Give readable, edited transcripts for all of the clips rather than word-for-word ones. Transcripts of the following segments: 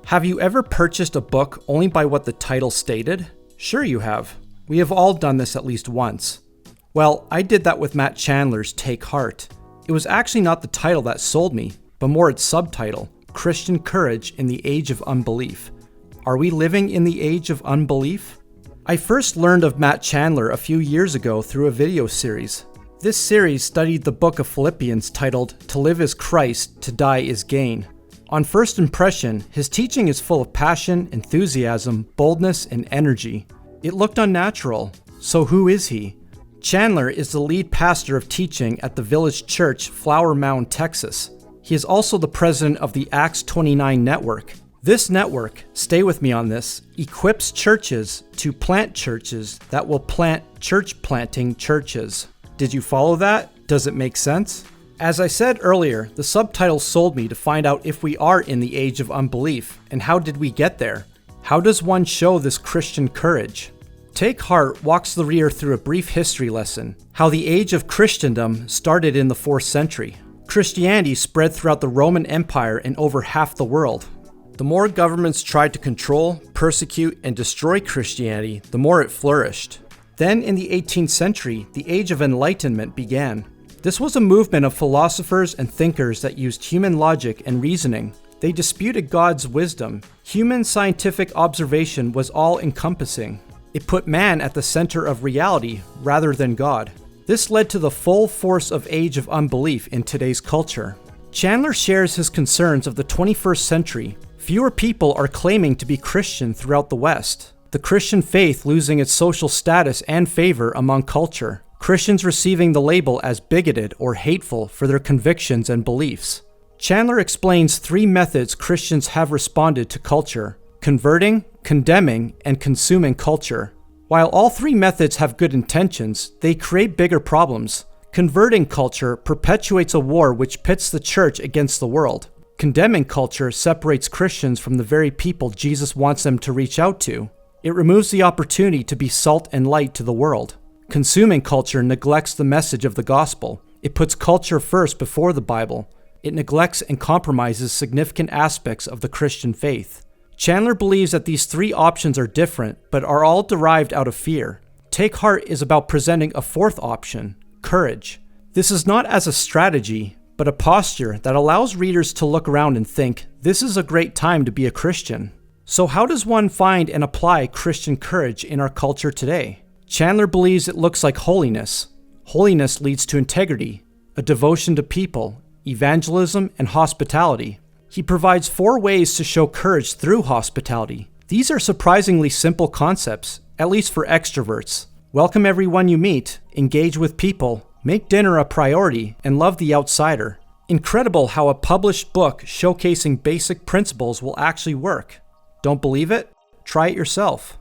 Have you ever purchased a book only by what the title stated? Sure you have. We have all done this at least once. Well, I did that with Matt Chandler's Take Heart. It was actually not the title that sold me, but more its subtitle, Christian Courage in the Age of Unbelief. Are we living in the age of unbelief? I first learned of Matt Chandler a few years ago through a video series. This series studied the book of Philippians titled, To Live is Christ, to Die is Gain. On first impression, his teaching is full of passion, enthusiasm, boldness, and energy. It looked unnatural. So who is he? Chandler is the lead pastor of teaching at the Village Church, Flower Mound, Texas. He is also the president of the Acts 29 network. This network, stay with me on this, equips churches to plant churches that will plant church-planting churches. Did you follow that? Does it make sense? As I said earlier, the subtitle sold me to find out if we are in the age of unbelief, and how did we get there? How does one show this Christian courage? Take Heart walks the reader through a brief history lesson, how the age of Christendom started in the 4th century. Christianity spread throughout the Roman Empire and over half the world. The more governments tried to control, persecute, and destroy Christianity, the more it flourished. Then in the 18th century, the Age of Enlightenment began. This was a movement of philosophers and thinkers that used human logic and reasoning. They disputed God's wisdom. Human scientific observation was all-encompassing. It put man at the center of reality rather than God. This led to the full force of age of unbelief in today's culture. Chandler shares his concerns of the 21st century. Fewer people are claiming to be Christian throughout the West. The Christian faith losing its social status and favor among culture. Christians receiving the label as bigoted or hateful for their convictions and beliefs. Chandler explains 3 methods Christians have responded to culture: converting, condemning, and consuming culture. While all 3 methods have good intentions, they create bigger problems. Converting culture perpetuates a war which pits the church against the world. Condemning culture separates Christians from the very people Jesus wants them to reach out to. It removes the opportunity to be salt and light to the world. Consuming culture neglects the message of the gospel. It puts culture first before the Bible. It neglects and compromises significant aspects of the Christian faith. Chandler believes that these 3 options are different, but are all derived out of fear. Take Heart is about presenting a 4th option, courage. This is not as a strategy, but a posture that allows readers to look around and think, this is a great time to be a Christian. So how does one find and apply Christian courage in our culture today? Chandler believes it looks like holiness. Holiness leads to integrity, a devotion to people, evangelism, and hospitality. He provides 4 ways to show courage through hospitality. These are surprisingly simple concepts, at least for extroverts. Welcome everyone you meet, engage with people, make dinner a priority, and love the outsider. Incredible how a published book showcasing basic principles will actually work. Don't believe it? Try it yourself.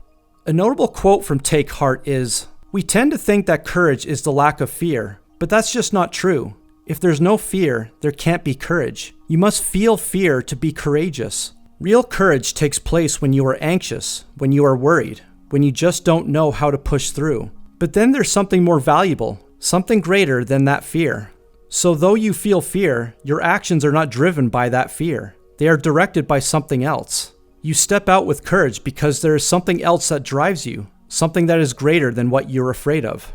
A notable quote from Take Heart is, "We tend to think that courage is the lack of fear, but that's just not true. If there's no fear, there can't be courage. You must feel fear to be courageous. Real courage takes place when you are anxious, when you are worried, when you just don't know how to push through. But then there's something more valuable, something greater than that fear. So though you feel fear, your actions are not driven by that fear. They are directed by something else. You step out with courage because there is something else that drives you, something that is greater than what you're afraid of."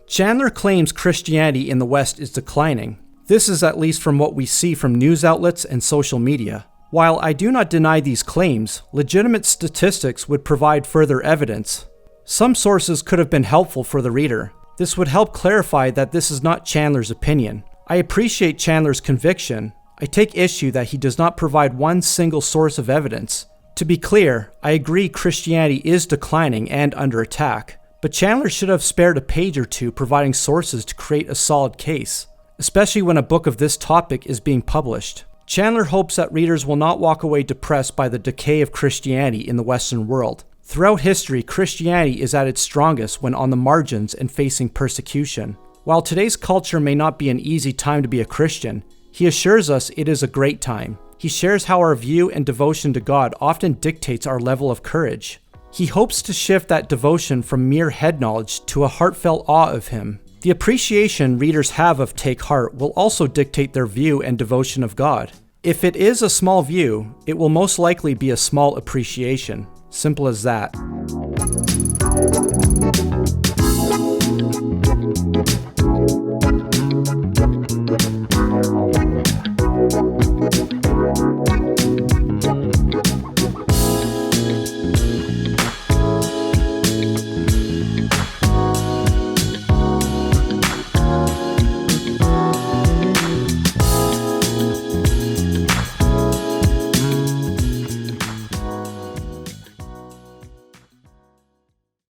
Chandler claims Christianity in the West is declining. This is at least from what we see from news outlets and social media. While I do not deny these claims, legitimate statistics would provide further evidence. Some sources could have been helpful for the reader. This would help clarify that this is not Chandler's opinion. I appreciate Chandler's conviction. I take issue that he does not provide one single source of evidence. To be clear, I agree Christianity is declining and under attack, but Chandler should have spared a page or 2 providing sources to create a solid case, especially when a book of this topic is being published. Chandler hopes that readers will not walk away depressed by the decay of Christianity in the Western world. Throughout history, Christianity is at its strongest when on the margins and facing persecution. While today's culture may not be an easy time to be a Christian, he assures us it is a great time. He shares how our view and devotion to God often dictates our level of courage. He hopes to shift that devotion from mere head knowledge to a heartfelt awe of Him. The appreciation readers have of Take Heart will also dictate their view and devotion of God. If it is a small view, it will most likely be a small appreciation. Simple as that.